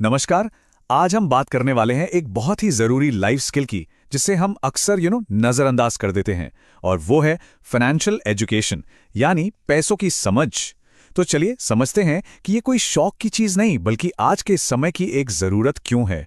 नमस्कार। आज हम बात करने वाले हैं एक बहुत ही ज़रूरी लाइफ स्किल की, जिसे हम अक्सर नज़रअंदाज कर देते हैं, और वो है फाइनेंशियल एजुकेशन, यानी पैसों की समझ। तो चलिए समझते हैं कि ये कोई शौक की चीज़ नहीं, बल्कि आज के समय की एक ज़रूरत क्यों है।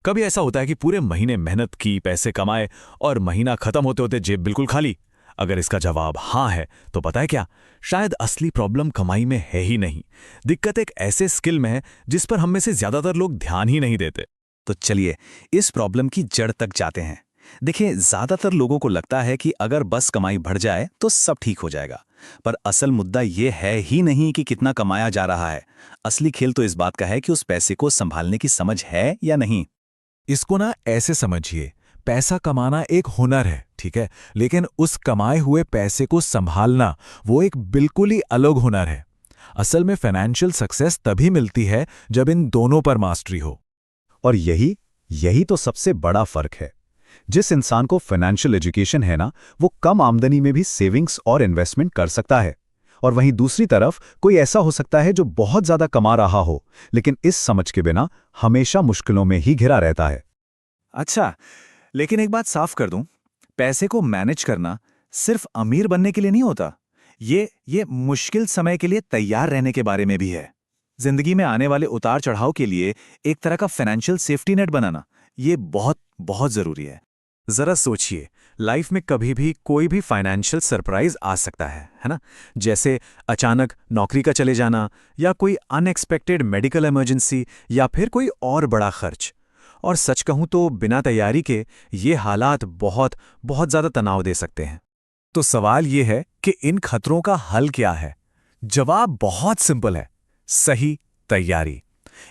कभी ऐसा होता है कि पूरे महीने मेहनत की, पैसे कमाए, और महीना खत्म होते होते जेब बिल्कुल खाली। अगर इसका जवाब हाँ है, तो पता है क्या, शायद असली प्रॉब्लम कमाई में है ही नहीं। दिक्कत एक ऐसे स्किल में है जिस पर हम में से ज्यादातर लोग ध्यान ही नहीं देते। तो चलिए इस प्रॉब्लम की जड़ तक जाते हैं। देखिए, ज्यादातर लोगों को लगता है कि अगर बस कमाई बढ़ जाए तो सब ठीक हो जाएगा। पर असल मुद्दा ये है ही नहीं कि कितना कमाया जा रहा है। असली खेल तो इस बात का है कि उस पैसे को संभालने की समझ है या नहीं। इसको ऐसे समझिए, पैसा कमाना एक हुनर है, ठीक है, लेकिन उस कमाए हुए पैसे को संभालना वो एक बिल्कुल ही अलग हुनर है। असल में फाइनेंशियल सक्सेस तभी मिलती है जब इन दोनों पर मास्टरी हो। और यही यही तो सबसे बड़ा फर्क है। जिस इंसान को फाइनेंशियल एजुकेशन है ना, वो कम आमदनी में भी सेविंग्स और इन्वेस्टमेंट कर सकता है। और वहीं दूसरी तरफ कोई ऐसा हो सकता है जो बहुत ज्यादा कमा रहा हो, लेकिन इस समझ के बिना हमेशा मुश्किलों में ही घिरा रहता है। अच्छा, लेकिन एक बात साफ कर दूं, पैसे को मैनेज करना सिर्फ अमीर बनने के लिए नहीं होता। ये मुश्किल समय के लिए तैयार रहने के बारे में भी है। जिंदगी में आने वाले उतार चढ़ाव के लिए एक तरह का फाइनेंशियल सेफ्टी नेट बनाना, ये बहुत बहुत जरूरी है। जरा सोचिए, लाइफ में कभी भी कोई भी फाइनेंशियल सरप्राइज आ सकता है ना। जैसे अचानक नौकरी का चले जाना, या कोई अनएक्सपेक्टेड मेडिकल इमरजेंसी, या फिर कोई और बड़ा खर्च। और सच कहूं तो बिना तैयारी के ये हालात बहुत बहुत ज्यादा तनाव दे सकते हैं। तो सवाल ये है कि इन खतरों का हल क्या है। जवाब बहुत सिंपल है, सही तैयारी।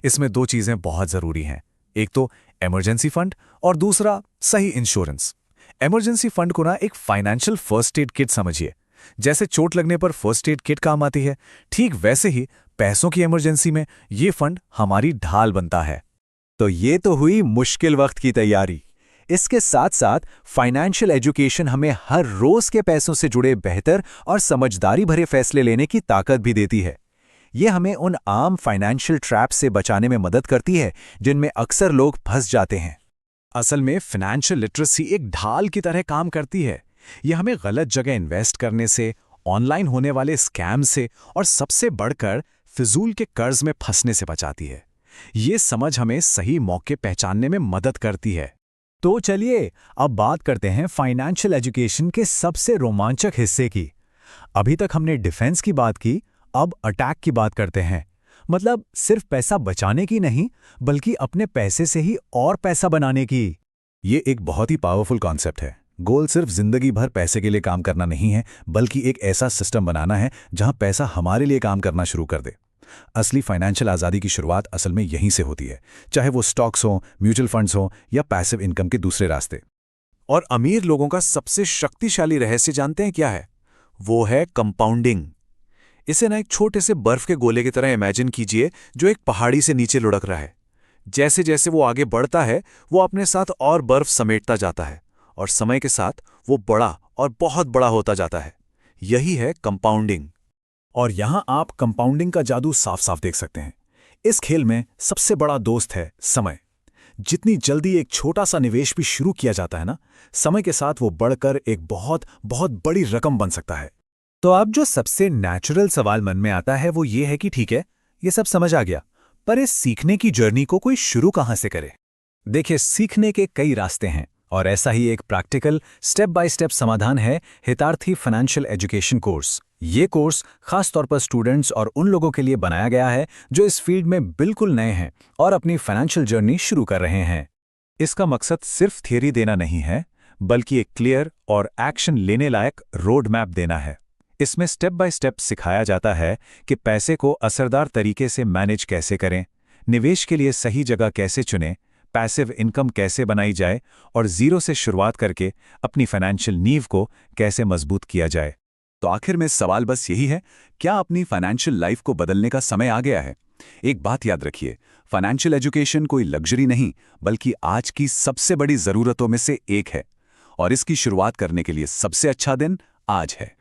इसमें दो चीजें बहुत जरूरी हैं, एक तो इमरजेंसी फंड, और दूसरा सही इंश्योरेंस। इमरजेंसी फंड को एक फाइनेंशियल फर्स्ट एड किट समझिए। जैसे चोट लगने पर फर्स्ट एड किट काम आती है, ठीक वैसे ही पैसों की इमरजेंसी में ये फंड हमारी ढाल बनता है। तो ये तो हुई मुश्किल वक्त की तैयारी। इसके साथ साथ फाइनेंशियल एजुकेशन हमें हर रोज के पैसों से जुड़े बेहतर और समझदारी भरे फैसले लेने की ताकत भी देती है। ये हमें उन आम फाइनेंशियल ट्रैप्स से बचाने में मदद करती है जिनमें अक्सर लोग फंस जाते हैं। असल में फाइनेंशियल लिटरेसी एक ढाल की तरह काम करती है। यह हमें गलत जगह इन्वेस्ट करने से, ऑनलाइन होने वाले स्कैम से, और सबसे बढ़कर फिजूल के कर्ज में फंसने से बचाती है। ये समझ हमें सही मौके पहचानने में मदद करती है। तो चलिए अब बात करते हैं फाइनेंशियल एजुकेशन के सबसे रोमांचक हिस्से की। अभी तक हमने डिफेंस की बात की, अब अटैक की बात करते हैं। मतलब सिर्फ पैसा बचाने की नहीं, बल्कि अपने पैसे से ही और पैसा बनाने की। ये एक बहुत ही पावरफुल कॉन्सेप्ट है। गोल सिर्फ जिंदगी भर पैसे के लिए काम करना नहीं है, बल्कि एक ऐसा सिस्टम बनाना है जहां पैसा हमारे लिए काम करना शुरू कर दे। असली फाइनेंशियल आज़ादी की शुरुआत असल में यहीं से होती है, चाहे वो स्टॉक्स हो, म्यूचुअल फंड्स हो, या पैसिव इनकम के दूसरे रास्ते। और अमीर लोगों का सबसे शक्तिशाली रहस्य जानते हैं क्या है? वो है कंपाउंडिंग। इसे एक छोटे से बर्फ के गोले की तरह इमेजिन कीजिए, जो एक पहाड़ी से नीचे लुढ़क रहा है। जैसे जैसे वो आगे बढ़ता है, वो अपने साथ और बर्फ समेटता जाता है, और समय के साथ वो बड़ा और बहुत बड़ा होता जाता है। यही है कंपाउंडिंग। और यहां आप कंपाउंडिंग का जादू साफ साफ देख सकते हैं। इस खेल में सबसे बड़ा दोस्त है समय। जितनी जल्दी एक छोटा सा निवेश भी शुरू किया जाता है ना, समय के साथ वो बढ़कर एक बहुत बहुत बड़ी रकम बन सकता है। तो अब जो सबसे नेचुरल सवाल मन में आता है वो ये है कि ठीक है, ये सब समझ आ गया, पर इस सीखने की जर्नी को कोई शुरू कहां से करे? देखिए, सीखने के कई रास्ते हैं, और ऐसा ही एक प्रैक्टिकल स्टेप बाय स्टेप समाधान है हितार्थी फाइनेंशियल एजुकेशन कोर्स। ये कोर्स खास तौर पर स्टूडेंट्स और उन लोगों के लिए बनाया गया है जो इस फील्ड में बिल्कुल नए हैं और अपनी फाइनेंशियल जर्नी शुरू कर रहे हैं। इसका मकसद सिर्फ थियरी देना नहीं है, बल्कि एक क्लियर और एक्शन लेने लायक रोड मैप देना है। इसमें स्टेप बाय स्टेप सिखाया जाता है कि पैसे को असरदार तरीके से मैनेज कैसे करें, निवेश के लिए सही जगह कैसे चुनें, पैसिव इनकम कैसे बनाई जाए, और जीरो से शुरुआत करके अपनी फाइनेंशियल नींव को कैसे मजबूत किया जाए। तो आखिर में सवाल बस यही है, क्या अपनी फाइनेंशियल लाइफ को बदलने का समय आ गया है? एक बात याद रखिए, फाइनेंशियल एजुकेशन कोई लग्जरी नहीं, बल्कि आज की सबसे बड़ी जरूरतों में से एक है। और इसकी शुरुआत करने के लिए सबसे अच्छा दिन आज है।